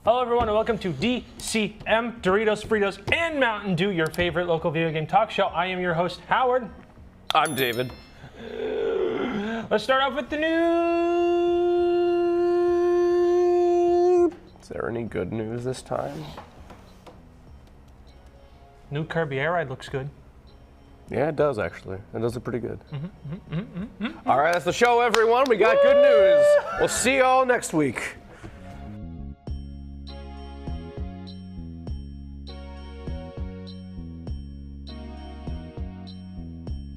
Hello everyone and welcome to DCM, Doritos, Fritos, and Mountain Dew, your favorite local video game talk show. I am your host, Howard. I'm David. Let's start off with the news. Is there any good news this time? New Kirby Air Ride looks good. Yeah, it does actually. It does look pretty good. All right, that's the show, everyone. We got good news. We'll see you all next week.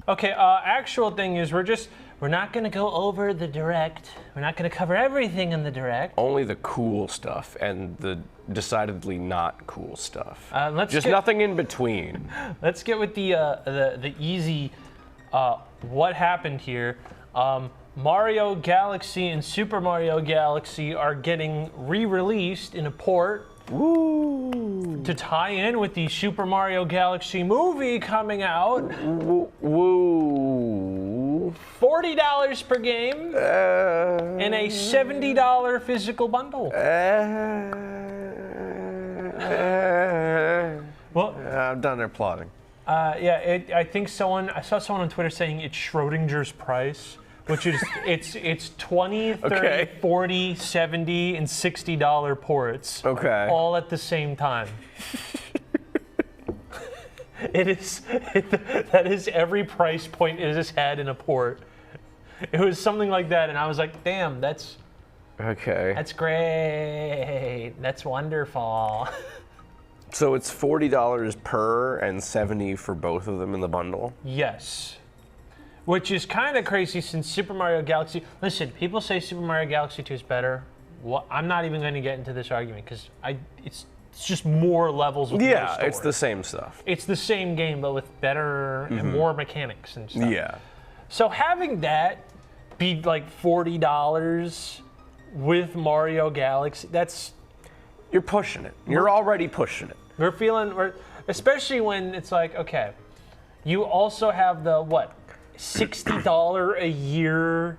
Okay, actual thing is we're not gonna go over the direct. We're not gonna cover everything in the direct. Only the cool stuff and the decidedly not cool stuff. Let's nothing in between. Let's get with the easy. What happened here? Mario Galaxy and Super Mario Galaxy are getting re-released in a port. Woo! To tie in with the Super Mario Galaxy movie coming out. Woo! $40 per game and a $70 physical bundle. Well, I'm done applauding. yeah, I think I saw someone on Twitter saying it's Schrodinger's price, which is it's 20, 30, Okay. 40, 70, and $60 ports. Okay. All at the same time. That is every price point it has had in a port. It was something like that, and I was like, damn, that's great. That's wonderful. So it's $40 per and $70 for both of them in the bundle? Yes. Which is kind of crazy since Super Mario Galaxy... Listen, people say Super Mario Galaxy 2 is better. Well, I'm not even going to get into this argument because it's just more levels of Yeah, story. it's the same stuff. It's the same game, but with better and more mechanics and stuff. Yeah. So having that be like $40 with Mario Galaxy, that's... You're pushing it. You're already pushing it. Especially when it's like, okay, you also have the, $60 a year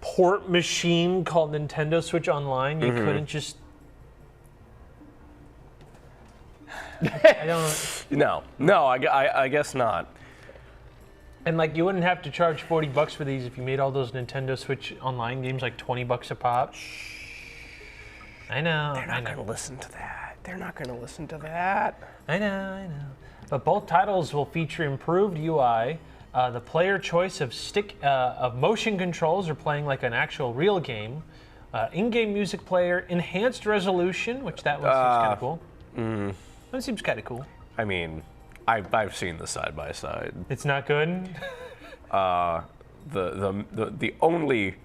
port machine called Nintendo Switch Online. You couldn't just... I don't... No, I guess not. And like, you wouldn't have to charge $40 for these if you made all those Nintendo Switch Online games like $20 a pop. I know. They're not going to listen to that. They're not going to listen to that. I know. But both titles will feature improved UI, the player choice of motion controls or playing like an actual real game, in-game music player, enhanced resolution, which that one seems kind of cool. That seems kind of cool. I mean, I've seen the side by side. It's not good. The only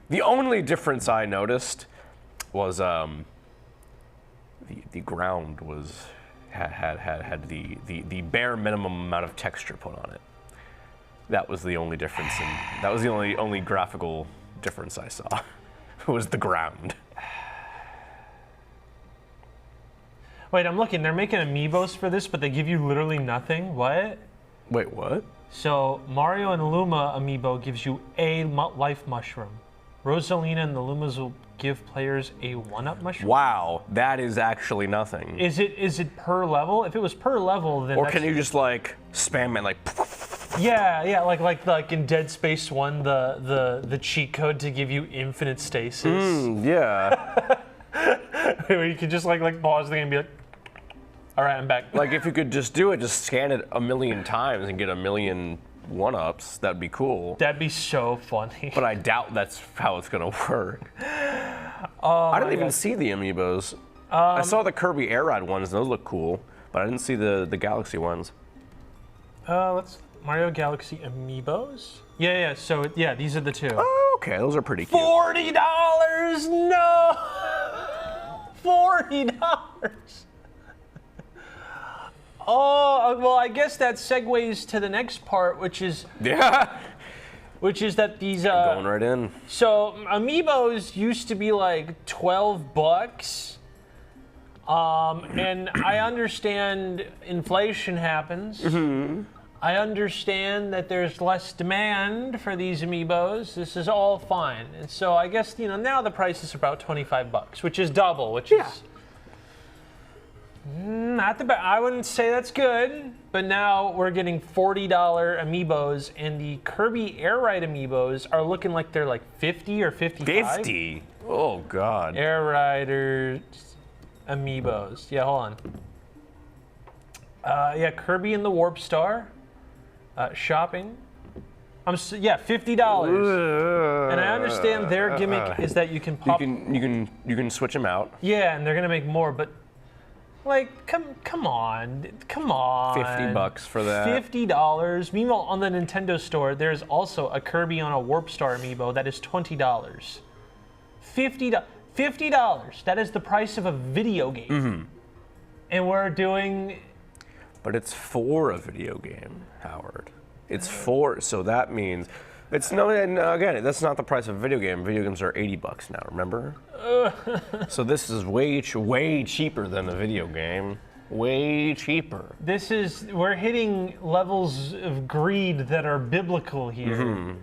difference I noticed was the ground had the bare minimum amount of texture put on it. That was the only difference, that was the only graphical difference I saw. Was the ground. Wait, I'm looking. They're making amiibos for this, but they give you literally nothing. What? Wait, what? So Mario and Luma amiibo gives you a life mushroom. Rosalina and the Lumas will give players a 1-up mushroom. Wow, that is actually nothing. Is it per level? If it was per level, then or can you just like spam it like? Yeah, like in Dead Space 1, the cheat code to give you infinite stasis. Yeah. Where you could just like pause the game and be like, all right, I'm back. Like if you could just do it, just scan it a million times and get a million 1-ups, that'd be cool. That'd be so funny. But I doubt that's how it's gonna work. I didn't even see the amiibos. I saw the Kirby Air Ride ones, those look cool, but I didn't see the Galaxy ones. Mario Galaxy amiibos? Yeah, so these are the two. Oh, okay, those are pretty cute. $40? No! $40! Oh, well, I guess that segues to the next part, which is that these going right in. So amiibos used to be like $12, and I understand inflation happens. I understand that there's less demand for these amiibos. This is all fine, and so I guess now the price is about $25, which is double, which is Not the best. I wouldn't say that's good, but now we're getting $40 amiibos, and the Kirby Air Ride amiibos are looking like they're like 50 or 55. 50? Oh, God. Air Riders amiibos. Yeah, hold on. Yeah, Kirby and the Warp Star. Shopping. Yeah, $50. And I understand their gimmick is that you can pop. You can switch them out. Yeah, and they're gonna make more, but like, come on. $50 for that. $50. Meanwhile, on the Nintendo store, there's also a Kirby on a Warp Star amiibo that is $20. $50. That is the price of a video game. Mm-hmm. And we're doing. But it's for a video game, Howard. It's for, so that means, it's no, and again, that's not the price of a video game. Video games are $80 now, remember? So this is way cheaper than a video game. Way cheaper. We're hitting levels of greed that are biblical here.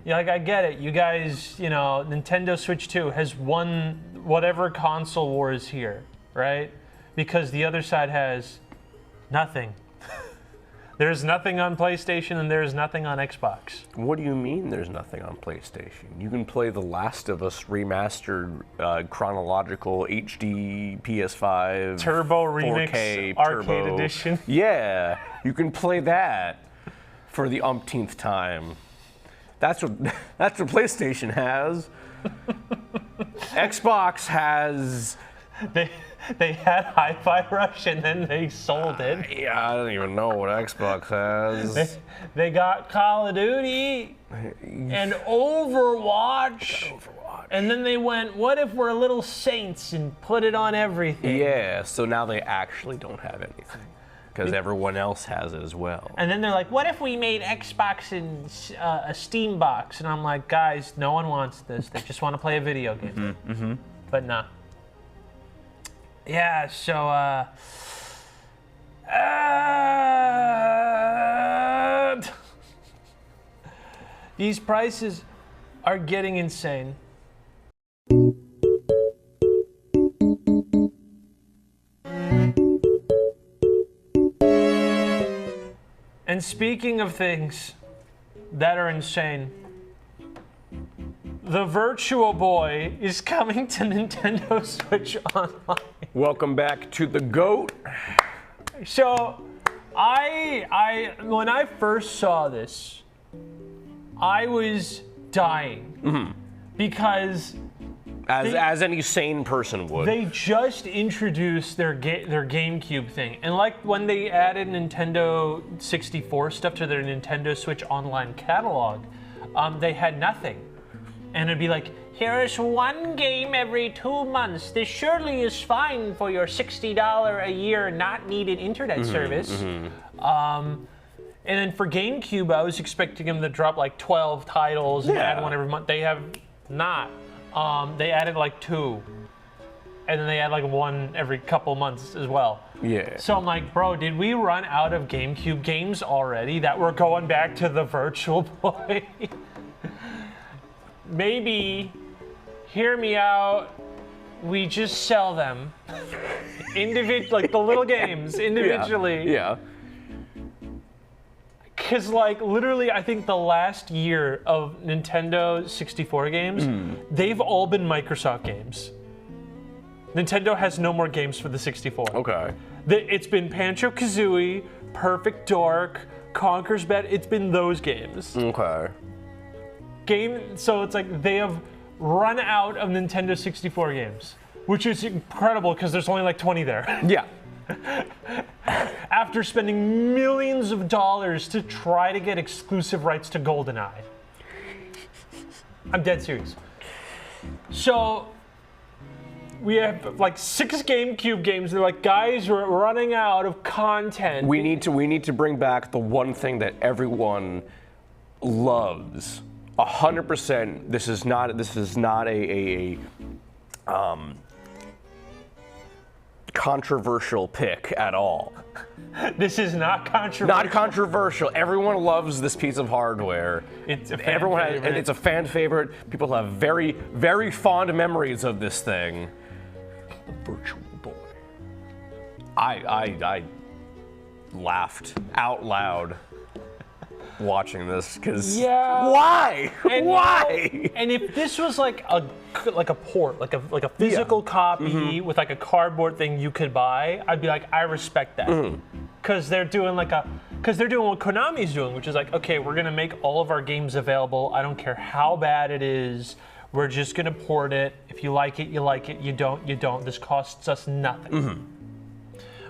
Yeah, like, I get it. You guys, Nintendo Switch 2 has won whatever console wars here, right? Because the other side has nothing. There's nothing on PlayStation and there's nothing on Xbox. What do you mean there's nothing on PlayStation? You can play The Last of Us remastered, chronological HD PS5 Turbo Remix 4K Arcade Turbo. Edition. Yeah, you can play that for the umpteenth time. That's what PlayStation has. Xbox has. They had Hi-Fi Rush and then they sold it. Yeah, I don't even know what Xbox has. They got Call of Duty and Overwatch. And then they went, what if we're little saints and put it on everything? Yeah, so now they actually don't have anything. Because everyone else has it as well. And then they're like, what if we made Xbox in a Steam box? And I'm like, guys, no one wants this. They just want to play a video game. But nah. Yeah, so, these prices are getting insane. And speaking of things that are insane, the Virtual Boy is coming to Nintendo Switch Online. Welcome back to the GOAT. So, when I first saw this, I was dying because as any sane person would. They just introduced their GameCube thing, and like when they added Nintendo 64 stuff to their Nintendo Switch Online catalog, they had nothing. And it'd be like, here is one game every 2 months. This surely is fine for your $60 a year not needed internet service. And then for GameCube, I was expecting them to drop like 12 titles and add one every month. They have not. They added like 2. And then they add like 1 every couple months as well. Yeah. So I'm like, bro, did we run out of GameCube games already that we're going back to the Virtual Boy? Maybe, hear me out, we just sell them. Like the little games, individually. Yeah. Because like literally, I think the last year of Nintendo 64 games, they've all been Microsoft games. Nintendo has no more games for the 64. Okay. It's been Banjo-Kazooie, Perfect Dark, Conker's Bad, it's been those games. Okay. So it's like they have run out of Nintendo 64 games, which is incredible because there's only like 20 there. Yeah. After spending millions of dollars to try to get exclusive rights to GoldenEye. I'm dead serious. So we have like 6 GameCube games. They're like, guys, we're running out of content. We need to bring back the one thing that everyone loves. 100%. This is not a controversial pick at all. This is not controversial. Not controversial. Everyone loves this piece of hardware. It's a fan favorite. And it's a fan favorite. People have very, very fond memories of this thing. The Virtual Boy. I laughed out loud watching this because why? And, why? And if this was like a port, like a physical copy with like a cardboard thing you could buy, I'd be like, I respect that, because they're doing what Konami's doing, which is like, okay, we're gonna make all of our games available. I don't care how bad it is. We're just gonna port it. If you like it, you like it. You don't, you don't. This costs us nothing.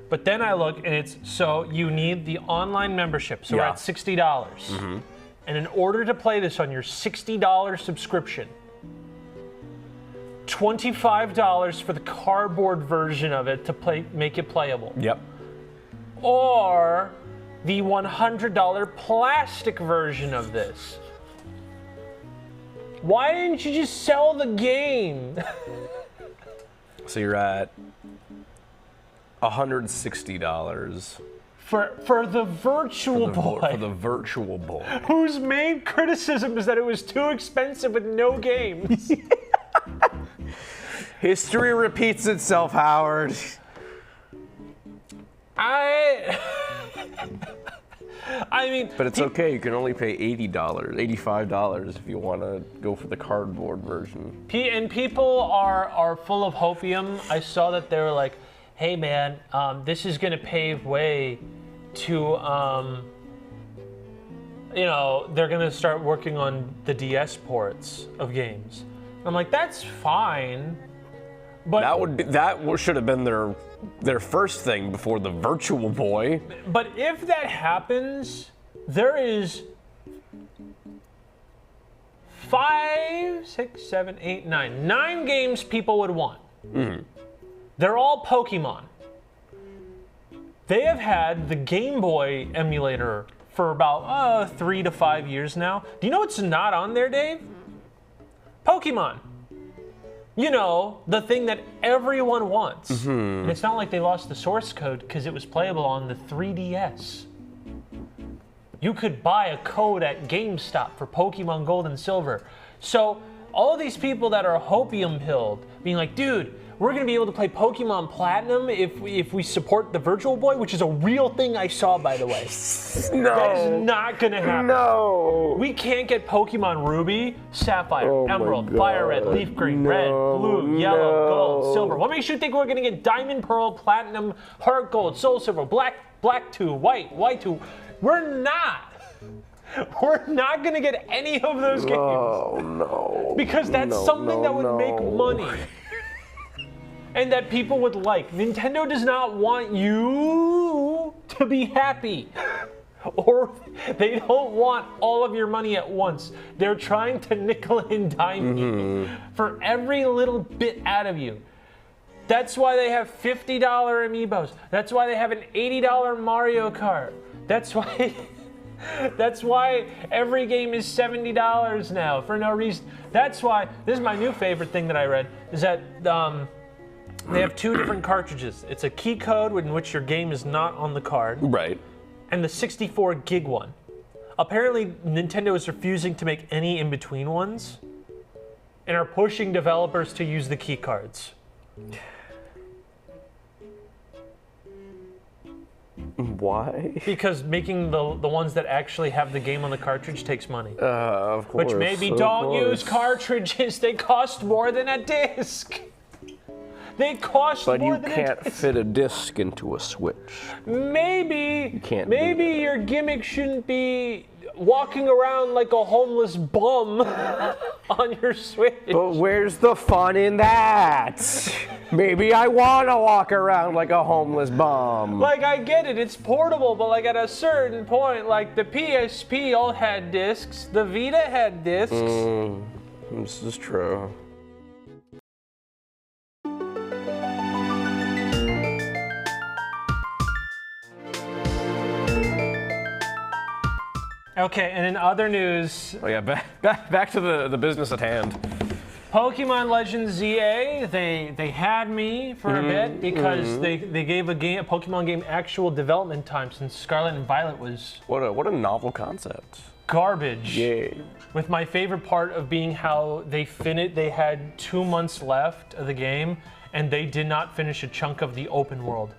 But then I look, and it's, so you need the online membership. So we're at $60. And in order to play this on your $60 subscription, $25 for the cardboard version of it to make it playable. Yep. Or the $100 plastic version of this. Why didn't you just sell the game? So you're at $160 for the Virtual Boy. For the Virtual Boy. Whose main criticism is that it was too expensive with no games. History repeats itself, Howard. I mean, but it's okay. You can only pay $80, $85 if you want to go for the cardboard version. And people are full of hopium. I saw that they were like, "Hey, man, this is going to pave way to, they're going to start working on the DS ports of games." I'm like, that's fine, but that should have been their first thing before the Virtual Boy. But if that happens, there is 5, 6, 7, 8, 9 games people would want. They're all Pokemon. They have had the Game Boy emulator for about 3 to 5 years now. Do you know what's not on there, Dave? Pokemon. You know, the thing that everyone wants. And it's not like they lost the source code because it was playable on the 3DS. You could buy a code at GameStop for Pokemon Gold and Silver. So all of these people that are hopium-pilled, being like, dude, we're going to be able to play Pokemon Platinum if we support the Virtual Boy, which is a real thing I saw, by the way. No. That is not going to happen. No. We can't get Pokemon Ruby, Sapphire, Emerald, Fire Red, Leaf Green, Red, Blue, Yellow, Gold, Silver. What makes you think we're going to get Diamond, Pearl, Platinum, Heart Gold, Soul Silver, Black 2, White 2? We're not. We're not going to get any of those games. Oh, no. Because that's something that would make money. And that people would like. Nintendo does not want you to be happy. Or they don't want all of your money at once. They're trying to nickel and dime you for every little bit out of you. That's why they have $50 amiibos. That's why they have an $80 Mario Kart. That's why every game is $70 now for no reason. That's why, this is my new favorite thing that I read, is that they have 2 different cartridges. It's a key code in which your game is not on the card. Right. And the 64 gig one. Apparently, Nintendo is refusing to make any in-between ones and are pushing developers to use the key cards. Why? Because making the ones that actually have the game on the cartridge takes money. Of course. Which maybe don't use cartridges. They cost more than a disc. They cost more than a disc. But you can't fit a disc into a Switch. Maybe. You can't. Maybe your gimmick shouldn't be walking around like a homeless bum on your Switch. But where's the fun in that? Maybe I want to walk around like a homeless bum. Like, I get it, it's portable, but like at a certain point, like the PSP all had discs, the Vita had discs. This is true. Okay, and in other news... Oh yeah, back to the business at hand. Pokemon Legends ZA, they had me for a bit because they gave a Pokemon game actual development time since Scarlet and Violet was... What a novel concept. Garbage. Yeah. With my favorite part of being how they had 2 months left of the game, and they did not finish a chunk of the open world.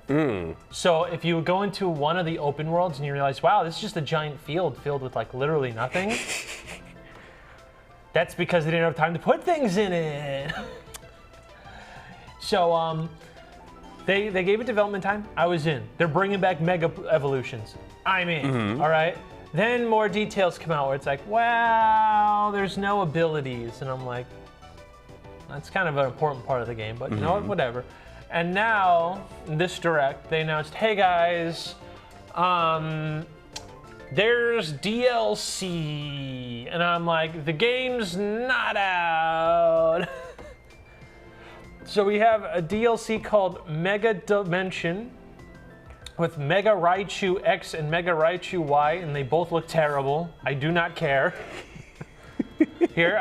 So if you go into one of the open worlds and you realize, wow, this is just a giant field filled with like literally nothing, that's because they didn't have time to put things in it. So they gave it development time. I was in. They're bringing back Mega Evolutions. I'm in. All right. Then more details come out where it's like, well, there's no abilities, and I'm like, that's kind of an important part of the game, but you know what, whatever. And now, in this Direct, they announced, hey guys, there's DLC. And I'm like, the game's not out. So we have a DLC called Mega Dimension with Mega Raichu X and Mega Raichu Y, and they both look terrible. I do not care. Here,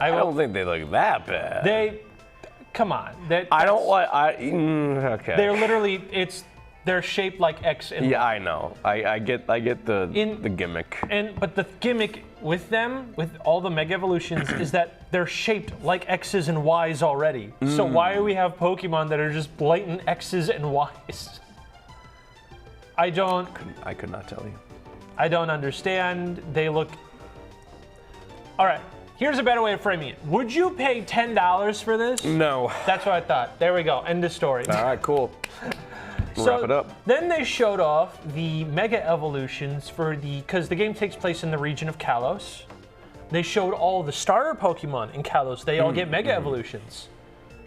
I don't think they look that bad. Come on. I don't like. Okay. They're literally, they're shaped like X and Y. Yeah, I know. I get the gimmick. But the gimmick with them, with all the Mega Evolutions, is that they're shaped like X's and Y's already. So why do we have Pokemon that are just blatant X's and Y's? I could not tell you. I don't understand. They look. All right. Here's a better way of framing it. Would you pay $10 for this? No. That's what I thought. There we go. End of story. All right, cool. Wrap it up. Then they showed off the Mega Evolutions because the game takes place in the region of Kalos. They showed all the starter Pokemon in Kalos. They all get Mega Evolutions,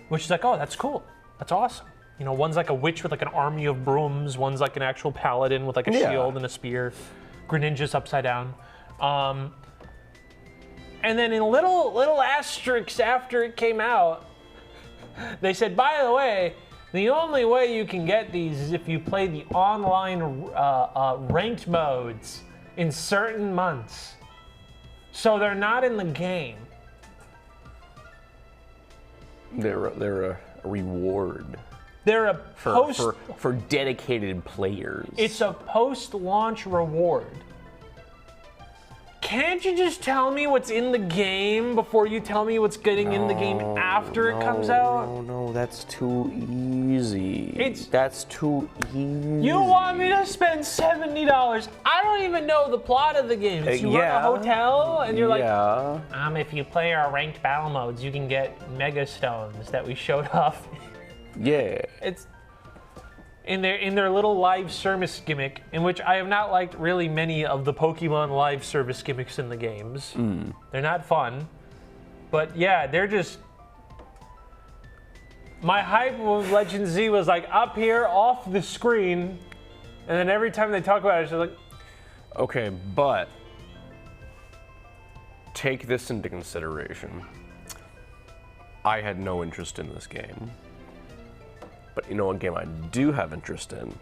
which is like, oh, that's cool. That's awesome. You know, one's like a witch with like an army of brooms. One's like an actual paladin with like a shield and a spear. Greninja's upside down. And then in little asterisks after it came out, they said, by the way, the only way you can get these is if you play the online ranked modes in certain months. So they're not in the game. They're a reward. They're a for dedicated players. It's a post-launch reward. Can't you just tell me what's in the game before you tell me what's getting in the game after it comes out? No, that's too easy. That's too easy. You want me to spend $70? I don't even know the plot of the game. You run a hotel and you're like, if you play our ranked battle modes, you can get Mega Stones that we showed off. Yeah. It's in their little live service gimmick, in which I have not liked really many of the Pokemon live service gimmicks in the games. They're not fun. But yeah, they're just... My hype with Legend Z was like up here off the screen, and then every time they talk about it, it's just like... Okay, but take this into consideration. I had no interest in this game. But you know what game I do have interest in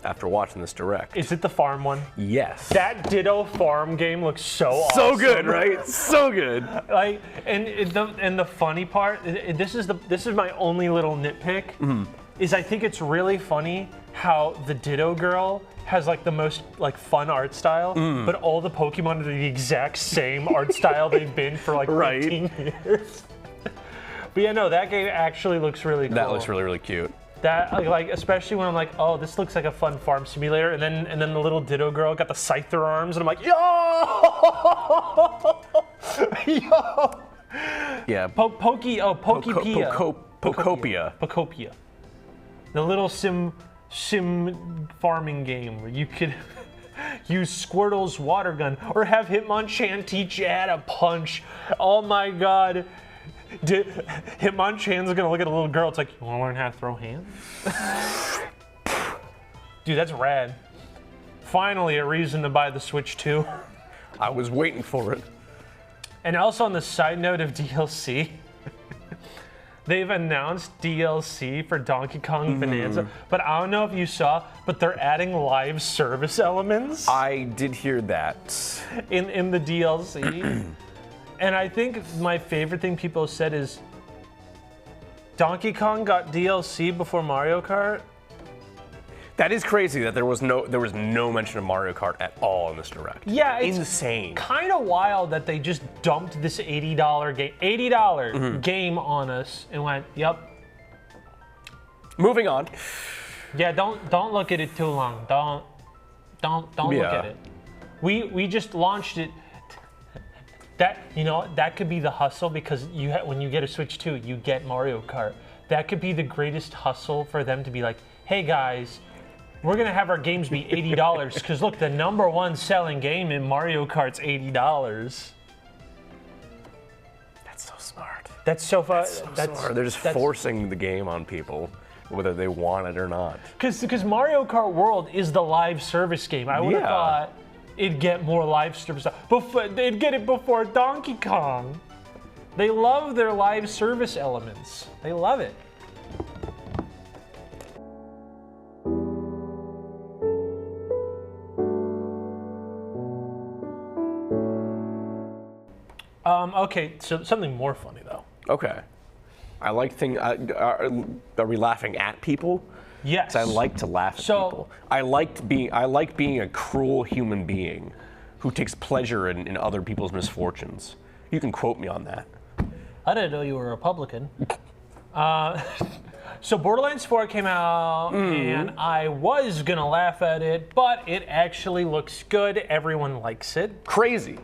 after watching this Direct? Is it the farm one? Yes. That Ditto farm game looks so awesome. So good, right? So good. Like, and the funny part, this is my only little nitpick, is I think it's really funny how the Ditto girl has like the most like fun art style, but all the Pokemon are the exact same art style they've been for like 15 years. But yeah, no, that game actually looks really cool. That looks really, really cute. That like especially when I'm like, oh, this looks like a fun farm simulator, and then the little Ditto girl got the Scyther arms, and I'm like, yo, yo. Yeah. Pokopia. The little sim farming game where you could use Squirtle's water gun or have Hitmonchan teach you how to punch. Oh my god. Hitmonchan's gonna look at a little girl. It's like, you wanna learn how to throw hands? Dude, that's rad. Finally, a reason to buy the Switch 2. I was waiting for it. And also on the side note of DLC, they've announced DLC for Donkey Kong Bonanza, but I don't know if you saw, but they're adding live service elements. I did hear that. In the DLC. And I think my favorite thing people said is, Donkey Kong got DLC before Mario Kart? That is crazy that there was no mention of Mario Kart at all in this direct. Yeah, it's insane. Kind of wild that they just dumped this $80 game on us and went, "Yep." Moving on. Yeah, don't look at it too long. Don't look at it. We just launched it. That could be the hustle because when you get a Switch 2, you get Mario Kart. That could be the greatest hustle for them to be like, "Hey guys, we're gonna have our games be $80 because look, the #1 selling game in Mario Kart's $80." That's so smart. That's so fun. That's smart. They're just forcing the game on people, whether they want it or not. Because Mario Kart World is the live service game. I would have thought it'd get more live service. They'd get it before Donkey Kong. They love their live service elements. They love it. Okay, so something more funny though. Okay. I like things. Are we laughing at people? Yes. 'Cause I like to laugh at people. I like being a cruel human being who takes pleasure in other people's misfortunes. You can quote me on that. I didn't know you were a Republican. So Borderlands 4 came out, and I was gonna laugh at it, but it actually looks good. Everyone likes it. Crazy.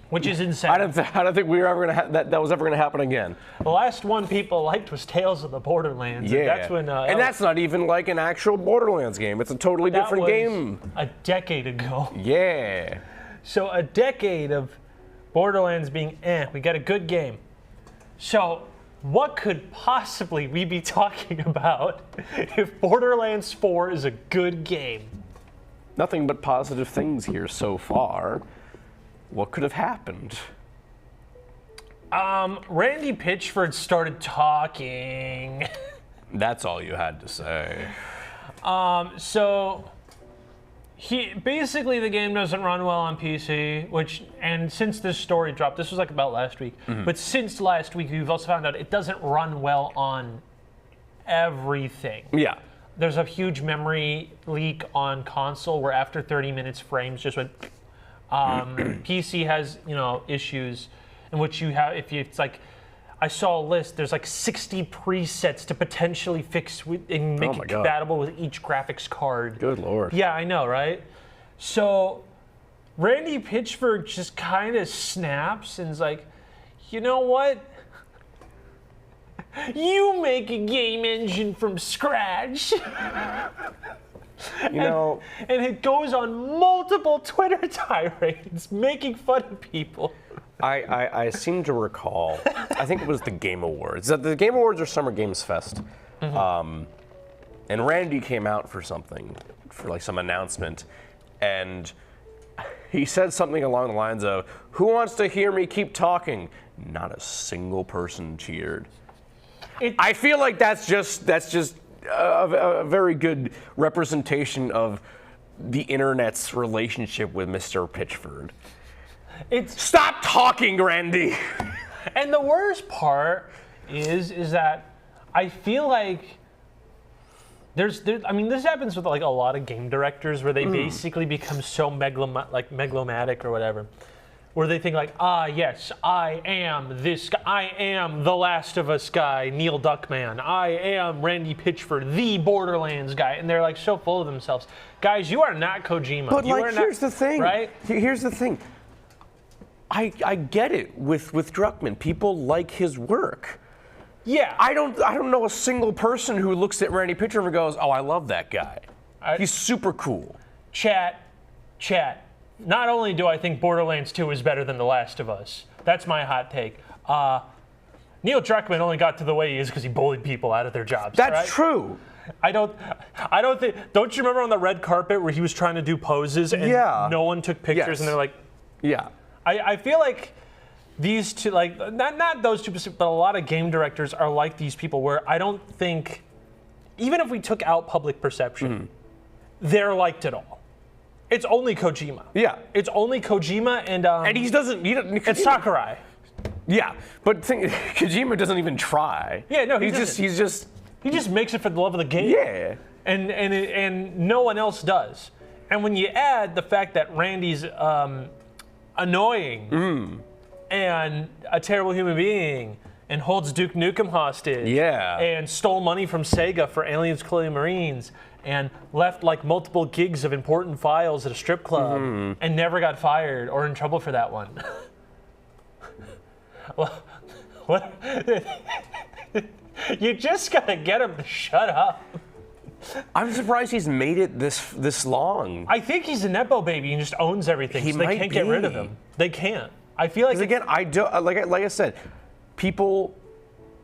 Which is insane. I don't think we were ever gonna that was ever gonna happen again. The last one people liked was Tales of the Borderlands. Yeah. And that's when. And that's not even like an actual Borderlands game. It's a totally different game. A decade ago. Yeah. So a decade of Borderlands being we got a good game. So what could possibly we be talking about if Borderlands 4 is a good game? Nothing but positive things here so far. What could have happened? Randy Pitchford started talking. That's all you had to say. So basically the game doesn't run well on PC, and since this story dropped, this was like about last week, but since last week we've also found out it doesn't run well on everything. Yeah. There's a huge memory leak on console where after 30 minutes frames just went. PC has, issues in which you have, it's like, I saw a list, there's like 60 presets to potentially fix and make it compatible with each graphics card. Good Lord. Yeah, I know, right? So Randy Pitchford just kind of snaps and is like, you know what? You make a game engine from scratch. And it goes on multiple Twitter tirades making fun of people. I seem to recall, I think it was the Game Awards. The Game Awards are Summer Games Fest. And Randy came out for something, for like some announcement, and he said something along the lines of, "Who wants to hear me keep talking?" Not a single person cheered. I feel like that's just a very good representation of the internet's relationship with Mr. Pitchford. Stop talking, Randy! And the worst part is that I feel like this happens with like a lot of game directors where they basically become so megalomatic or whatever. Where they think like, yes, I am this guy. I am the Last of Us guy, Neil Druckmann. I am Randy Pitchford, the Borderlands guy. And they're like so full of themselves. Guys, you are not Kojima. But here's the thing. Right? Here's the thing. I get it with Druckmann. People like his work. Yeah. I don't know a single person who looks at Randy Pitchford and goes, "Oh, I love that guy. He's super cool." Chat. Not only do I think Borderlands 2 is better than The Last of Us, that's my hot take. Neil Druckmann only got to the way he is because he bullied people out of their jobs. That's true. I don't think. Don't you remember on the red carpet where he was trying to do poses and no one took pictures and they're like, yeah. I feel like these two, like not those two, but a lot of game directors are like these people where I don't think, even if we took out public perception, they're liked at all. It's only Kojima. Yeah. It's only Kojima and he doesn't. It's Sakurai. Yeah, but Kojima doesn't even try. Yeah, no, he just he just makes it for the love of the game. Yeah. and no one else does. And when you add the fact that Randy's annoying and a terrible human being and holds Duke Nukem hostage and stole money from Sega for Aliens Colonial Marines and left like multiple gigs of important files at a strip club and never got fired or in trouble for that one. What? You just gotta get him to shut up. I'm surprised he's made it this long. I think he's a nepo baby and just owns everything. He so they can't get rid of him. They can't. I feel like again, I do like I said, people.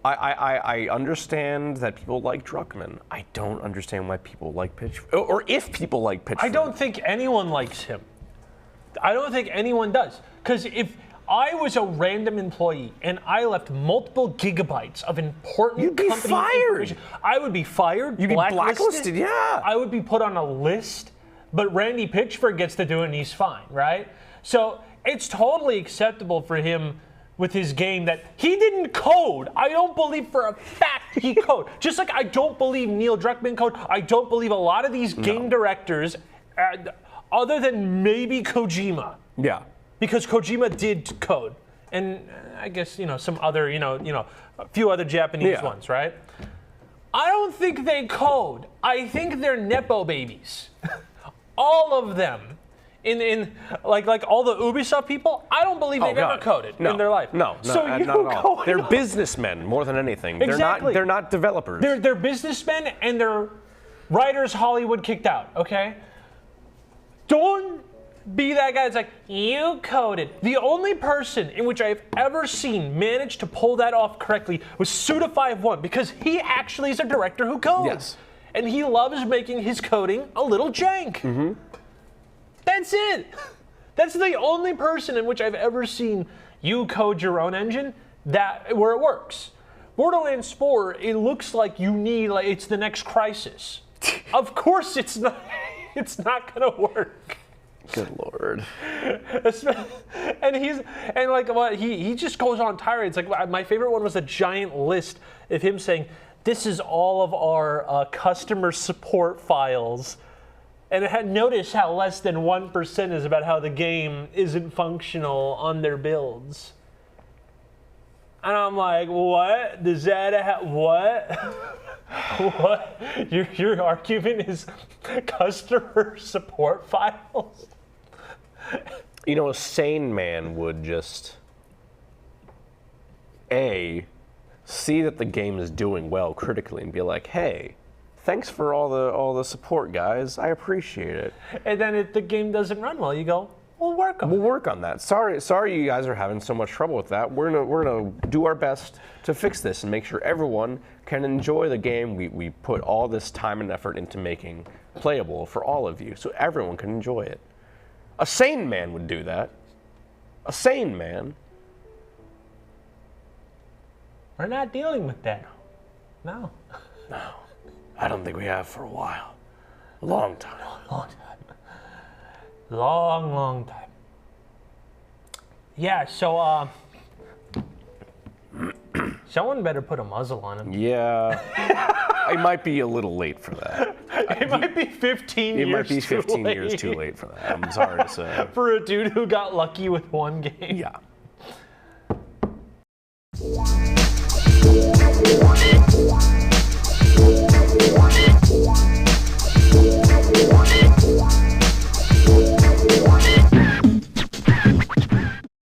I understand that people like Druckmann. I don't understand why people like Pitchford, or if people like Pitchford. I don't think anyone likes him. I don't think anyone does. Because if I was a random employee and I left multiple gigabytes of important You'd be company fired. information, I would be fired. You'd be blacklisted. Yeah. I would be put on a list. But Randy Pitchford gets to do it and he's fine, right? So it's totally acceptable for him with his game that he didn't code. I don't believe for a fact he code. Just like I don't believe Neil Druckmann code. I don't believe a lot of these game directors, other than maybe Kojima. Yeah. Because Kojima did code, and I guess some other a few other Japanese ones, right? I don't think they code. I think they're nepo babies, all of them. In like all the Ubisoft people, I don't believe they've ever coded in their life. No, so not at all. They're businessmen more than anything. Exactly. They're not developers. They're businessmen and they're writers Hollywood kicked out. Okay. Don't be that guy that's like, you coded. The only person in which I've ever seen manage to pull that off correctly was Suda51 because he actually is a director who codes. Yes. And he loves making his coding a little jank. Mm-hmm. That's it. That's the only person in which I've ever seen you code your own engine where it works. Borderlands 4, it looks like you need, like it's the next Crisis. Of course it's not. It's not gonna work. Good Lord. And he just goes on tirades. Like my favorite one was a giant list of him saying, "This is all of our customer support files." And notice how less than 1% is about how the game isn't functional on their builds. And I'm like, what? Does that what? What? Your argument is customer support files? A sane man would just see that the game is doing well critically and be like, hey, thanks for all the support, guys. I appreciate it. And then if the game doesn't run well, you go, we'll work on that. Sorry you guys are having so much trouble with that. We're gonna do our best to fix this and make sure everyone can enjoy the game we put all this time and effort into making playable for all of you, so everyone can enjoy it. A sane man would do that. A sane man. We're not dealing with that. No. I don't think we have for a while. A long time. Long time. Yeah, so someone better put a muzzle on him. Yeah. I might be a little late for that. It might be 15 years too late. It might be 15 years too late for that. I'm sorry to say. For a dude who got lucky with one game. Yeah.